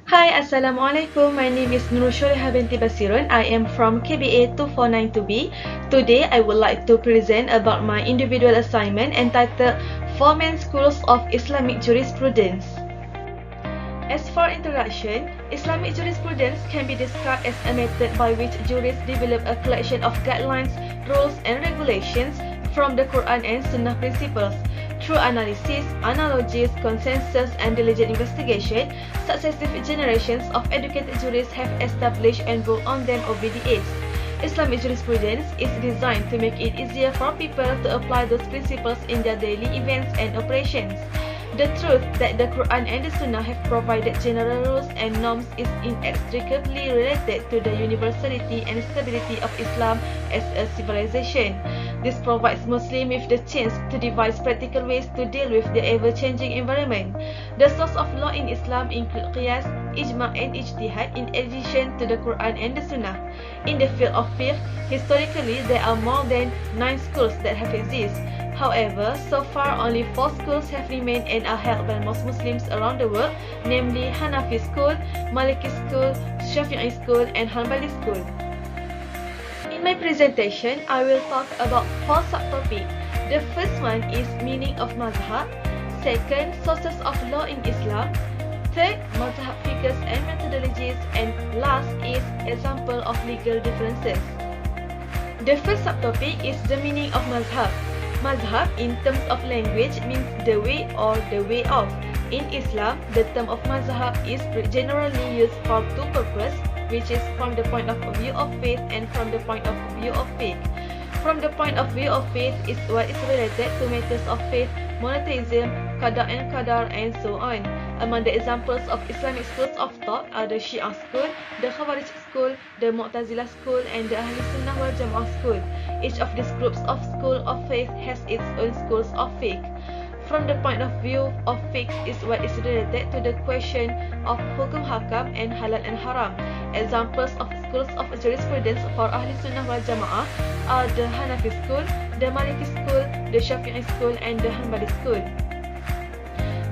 Hi, Assalamualaikum. My name is Nurul Shulaiha binti Basirun. I am from KBA 2492B. Today, I would like to present about my individual assignment entitled 4 Main Schools of Islamic Jurisprudence. As for introduction, Islamic jurisprudence can be described as a method by which jurists develop a collection of guidelines, rules, and regulations from the Quran and Sunnah principles. Through analysis, analogies, consensus, and diligent investigation, successive generations of educated jurists have established and ruled on them over the years. Islamic jurisprudence is designed to make it easier for people to apply those principles in their daily events and operations. The truth that the Quran and the Sunnah have provided general rules and norms is inextricably related to the universality and stability of Islam as a civilization. This provides Muslims with the chance to devise practical ways to deal with the ever-changing environment. The source of law in Islam include qiyas, ijma' and ijtihad in addition to the Quran and the Sunnah. In the field of fiqh, historically there are more than 9 schools that have existed. However, so far only 4 schools have remained and are held by most Muslims around the world, namely Hanafi school, Maliki school, Shafi'i school, and Hanbali school. In my presentation, I will talk about 4 subtopics. The first one is meaning of mazhab. Second, sources of law in Islam. Third, mazhab figures and methodologies. And last is example of legal differences. The first subtopic is the meaning of mazhab. Mazhab in terms of language means the way or the way of. In Islam, the term of mazhab is generally used for 2 purposes, which is from the point of view of faith and from the point of view of faith. From the point of view of faith is what is related to matters of faith, monotheism, qada and qadar, and so on. Among the examples of Islamic schools of thought are the Shia school, the Khawarij school, the Mu'tazilah school, and the Ahli Sunnah wal Jama'ah school. Each of these groups of school of faith has its own schools of fiqh. From the point of view of fiqh is what is related to the question of hukum hakam and halal and haram. Examples of schools of jurisprudence for Ahli Sunnah wal Jama'ah are the Hanafi school, the Maliki school, the Shafi'i school, and the Hanbali school.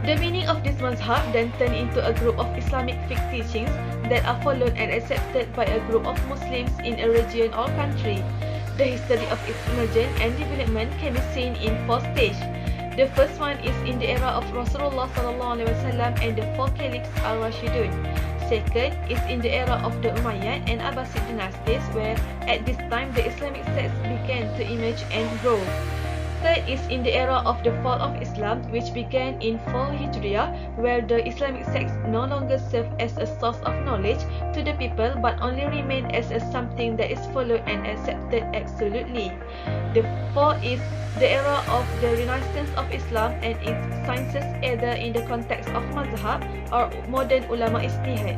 The meaning of this mazhab then turned into a group of Islamic fiqh teachings that are followed and accepted by a group of Muslims in a region or country. The history of its emergence and development can be seen in 4 stages. The first one is in the era of Rasulullah SAW and the 4 caliphs al-Rashidun. Second is in the era of the Umayyad and Abbasid dynasties, where at this time the Islamic sects began to emerge and grow. Third is in the era of the fall of Islam, which began in 4 Hijriah, where the Islamic sects no longer serve as a source of knowledge to the people but only remain as something that is followed and accepted absolutely. The fourth is the era of the Renaissance of Islam and its sciences, either in the context of mazhab or modern ulama ijtihad.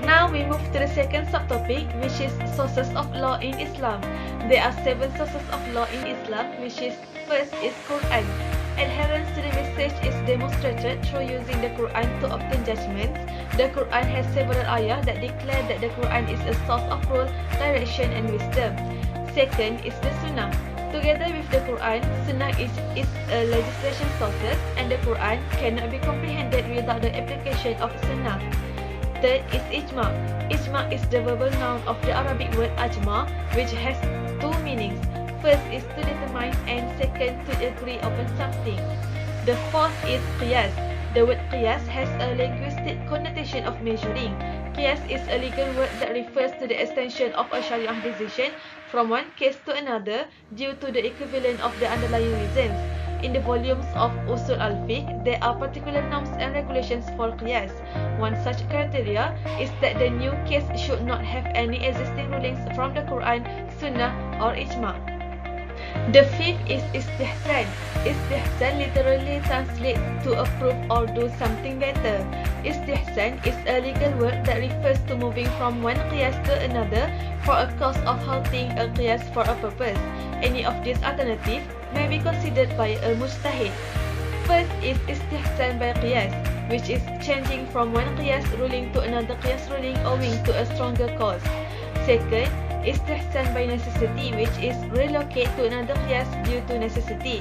Now we move to the second subtopic, which is sources of law in Islam. There are 7 sources of law in Islam, which is first is Quran. Adherence to the message is demonstrated through using the Quran to obtain judgments. The Quran has several ayah that declare that the Quran is a source of rule, direction, and wisdom. Second is the Sunnah. Together with the Quran, Sunnah is a legislation sources, and the Quran cannot be comprehended without the application of Sunnah. Third is ijma'. Ijma' is the verbal noun of the Arabic word ajma', which has 2 meanings. First is to determine, and second to agree upon something. The fourth is qiyas. The word qiyas has a linguistic connotation of measuring. Qiyas is a legal word that refers to the extension of a Sharia decision from one case to another due to the equivalent of the underlying reasons. In the volumes of Usul al-Fiqh, there are particular norms and regulations for qiyas. One such criteria is that the new case should not have any existing rulings from the Quran, Sunnah, or Ijma'. The fifth is istihsan. Istihsan literally translates to approve or do something better. Istihsan is a legal word that refers to moving from one qiyas to another for a cause of halting a qiyas for a purpose. Any of these alternatives may be considered by a mujtahid. First is istihsan by qiyas, which is changing from one qiyas ruling to another qiyas ruling owing to a stronger cause. Second, istihsan by necessity, which is relocate to another qiyas due to necessity.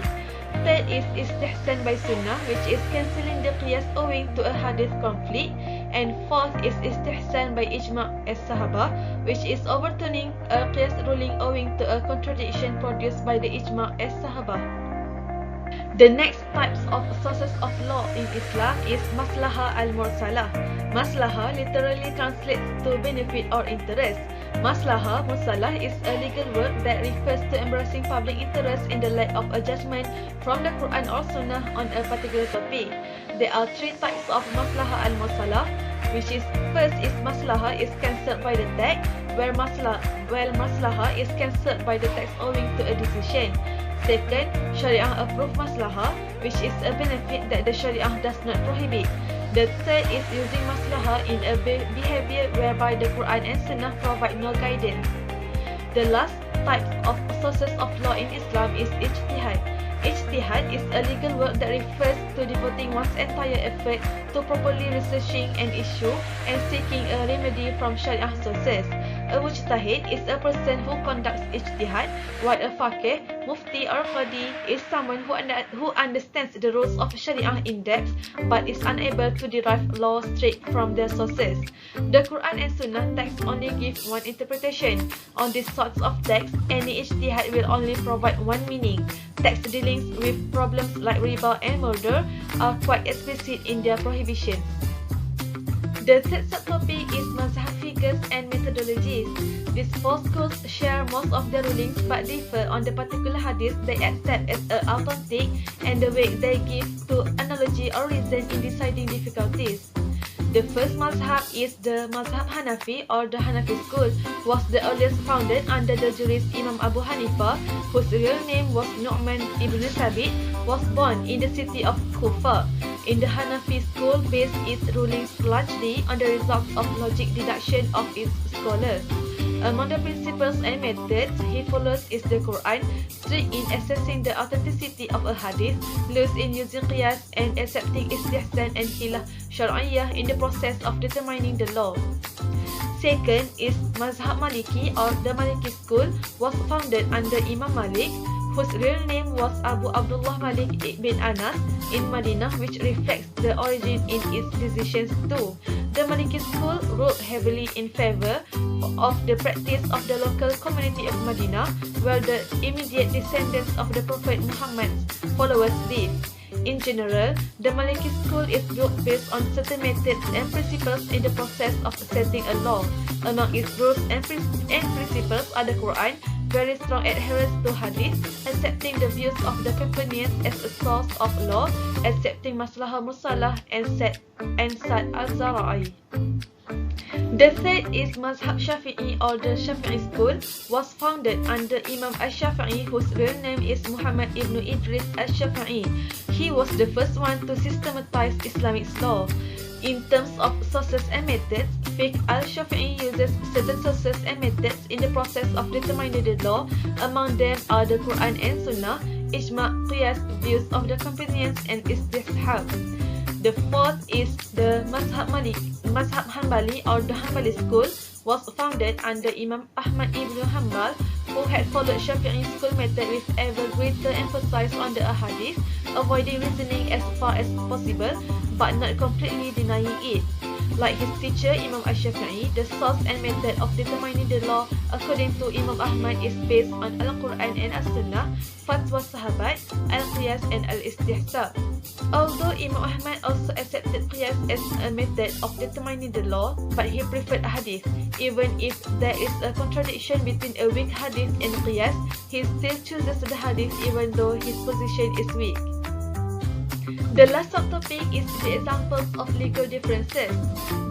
Third is istihsan by sunnah, which is cancelling the qiyas owing to a hadith conflict. And fourth is istihsan by ijma' as-sahaba, which is overturning a qiyas ruling owing to a contradiction produced by the ijma' as-sahaba. The next types of sources of law in Islam is maslahah al-mursalah. Maslahah literally translates to benefit or interest. Maslahah mursalah is a legal word that refers to embracing public interest in the light of a judgment from the Quran or Sunnah on a particular topic. There are three types of maslahah al-mursalah, which is first is maslahah is cancelled by the text, where maslahah is cancelled by the text owing to a decision. Second, Sharia approved maslahah, which is a benefit that the Sharia does not prohibit. The third is using maslahah in a behavior whereby the Quran and Sunnah provide no guidance. The last type of sources of law in Islam is ijtihad. Ijtihad is a legal word that refers to devoting one's entire effort to properly researching an issue and seeking a remedy from Sharia sources. A mujtahid is a person who conducts ijtihad, while a faqih, mufti or qadi is someone who understands the rules of Sharia in depth but is unable to derive law straight from their sources. The Quran and Sunnah text only give one interpretation. On these sorts of texts, any ijtihad will only provide one meaning. Text dealings with problems like riba and murder are quite explicit in their prohibitions. The third subtopic is mazhab figures and methodologies. These four schools share most of their rulings but differ on the particular hadith they accept as authentic and the weight they give to analogy or reason in deciding difficulties. The first mazhab is the mazhab Hanafi or the Hanafi school, was the earliest founded under the jurist Imam Abu Hanifa, whose real name was Nu'man ibn Thabit, was born in the city of Kufa. In the Hanafi school, based its rulings largely on the results of logic deduction of its scholars. Among the principles and methods he follows is the Quran, strict in assessing the authenticity of a hadith, loose in using qiyas and accepting istihsan and khilaf syar'iyyah in the process of determining the law. Second is Mazhab Maliki or the Maliki school, was founded under Imam Malik, whose real name was Abu Abdullah Malik bin Anas in Madinah, which reflects the origin in its decisions too. The Maliki school ruled heavily in favor of the practice of the local community of Madinah, where the immediate descendants of the Prophet Muhammad's followers live. In general, the Maliki school is built based on certain methods and principles in the process of setting a law. Among its rules and principles are the Quran, very strong adherence to hadith, accepting the views of the companions as a source of law, accepting maslahah mursalah and sad al-zara'i. The third is Mazhab Shafi'i or the Shafi'i school, was founded under Imam Ash-Shafi'i, whose real name is Muhammad ibn Idris Ash-Shafi'i. He was the first one to systematize Islamic law. In terms of sources and methods, Fiqh al-Shafi'i uses certain sources and methods in the process of determining the law. Among them are the Quran and Sunnah, ijma', qiyas, views of the companions, and istihab. The fourth is the Mazhab Hanbali or the Hanbali school, was founded under Imam Ahmad ibn Hanbal, who had followed Shafi'i school method with ever greater emphasis on the ahadith, avoiding reasoning as far as possible, but not completely denying it. Like his teacher Imam Ash-Shafi'i, the source and method of determining the law according to Imam Ahmad is based on Al-Quran and As-Sunnah, Fatwa Sahabat, Al-Qiyas and Al-Istihsab. Although Imam Ahmad also accepted Qiyas as a method of determining the law, but he preferred Hadith. Even if there is a contradiction between a weak Hadith and Qiyas, he still chooses the Hadith even though his position is weak. The last subtopic is the examples of legal differences.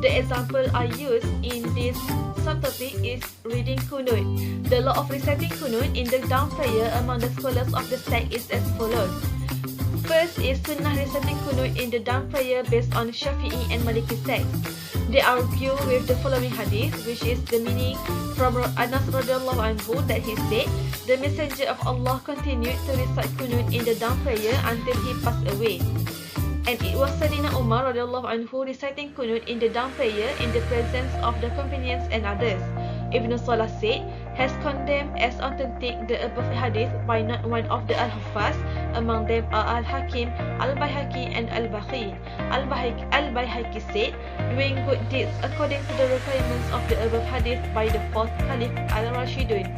The example I used in this subtopic is reading Qunut. The law of reciting Qunut in the down prayer among the scholars of the sect is as follows. First is Sunnah reciting Qunut in the down prayer based on Shafi'i and Maliki sects. They argue with the following hadith, which is the meaning from Anas radhiyallahu anhu that he said, the Messenger of Allah continued to recite Qunut in the down prayer until he passed away. And it was Sayyidina Umar radhiyallahu anhu reciting Qunut in the down prayer in the presence of the companions and others. Ibn Salah said, has condemned as authentic the above hadith by not one of the Al-Huffaz. Among them are Al-Hakim, Al-Bayhaqi and Al-Baqi. Al-Bayhaqi said, doing good deeds according to the requirements of the above hadith by the fourth Caliph Al-Rashidun.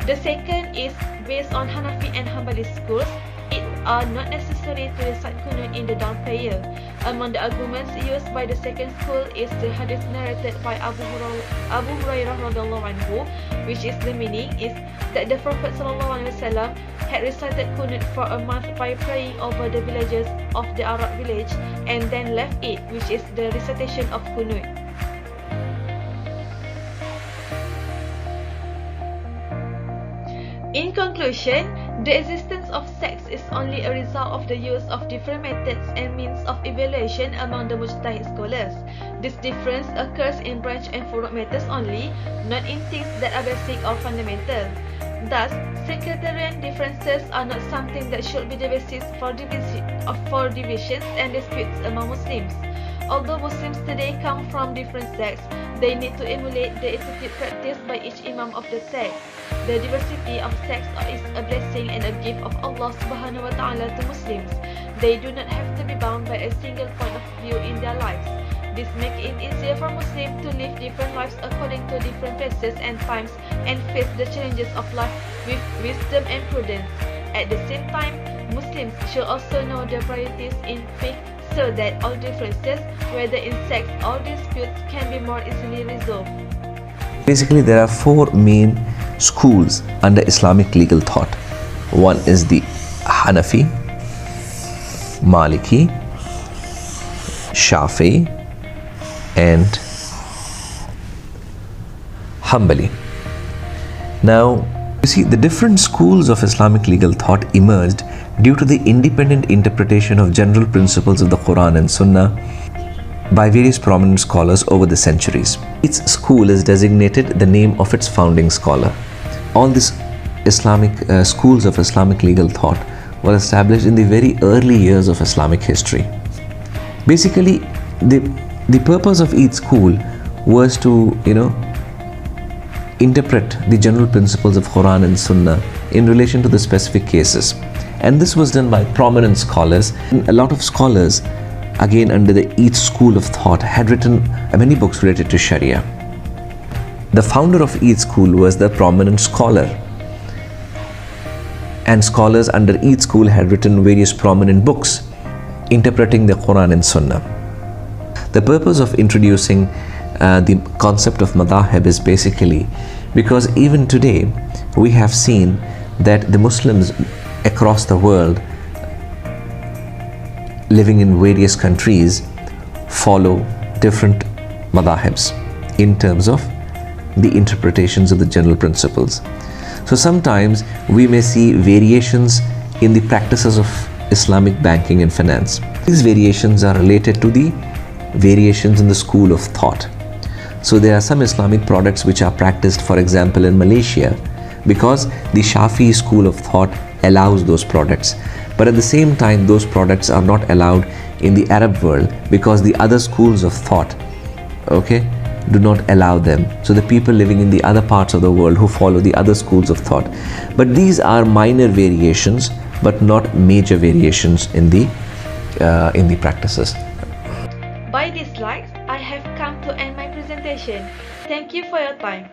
The second is based on Hanafi and Hanbali schools. It are not necessary to recite Qunut in the dawn prayer. Among the arguments used by the second school is the hadith narrated by Abu Hurairah radhiallahu anhu, which is the meaning is that the Prophet sallallahu alaihi wasallam had recited Qunut for a month by praying over the villages of the Arab village and then left it, which is the recitation of Qunut. In conclusion, the existence of sects is only a result of the use of different methods and means of evaluation among the mujtahid scholars. This difference occurs in branch and furu' methods only, not in things that are basic or fundamental. Thus, sectarian differences are not something that should be the basis for divisions and disputes among Muslims. Although Muslims today come from different sects, they need to emulate the attitude practiced by each imam of the sect. The diversity of sects is a blessing and a gift of Allah subhanahu wa ta'ala to Muslims. They do not have to be bound by a single point of view in their lives. This makes it easier for Muslims to live different lives according to different phases and times and face the challenges of life with wisdom and prudence. At the same time, Muslims should also know their priorities in faith so that all differences, whether in sects or disputes, can be more easily resolved. Basically, there are four main schools under Islamic legal thought. One is the Hanafi, Maliki, Shafi'i and Hanbali. Now, you see, the different schools of Islamic legal thought emerged due to the independent interpretation of general principles of the Quran and Sunnah by various prominent scholars over the centuries. Each school is designated the name of its founding scholar. All these Islamic schools of Islamic legal thought were established in the very early years of Islamic history. Basically, the purpose of each school was to, interpret the general principles of Quran and Sunnah in relation to the specific cases. And this was done by prominent scholars. And a lot of scholars, again under each school of thought, had written many books related to Sharia. The founder of each school was the prominent scholar, and scholars under each school had written various prominent books interpreting the Quran and Sunnah. The purpose of introducing the concept of madahib is basically because even today we have seen that the Muslims across the world living in various countries follow different madahibs in terms of the interpretations of the general principles. So sometimes we may see variations in the practices of Islamic banking and finance. These variations are related to the variations in the school of thought. So there are some Islamic products which are practiced, for example, in Malaysia, because the Shafi'i school of thought allows those products. But at the same time, those products are not allowed in the Arab world because the other schools of thought, do not allow them. So the people living in the other parts of the world who follow the other schools of thought. But these are minor variations, but not major variations in the practices. By these slides, I have come to end my presentation. Thank you for your time.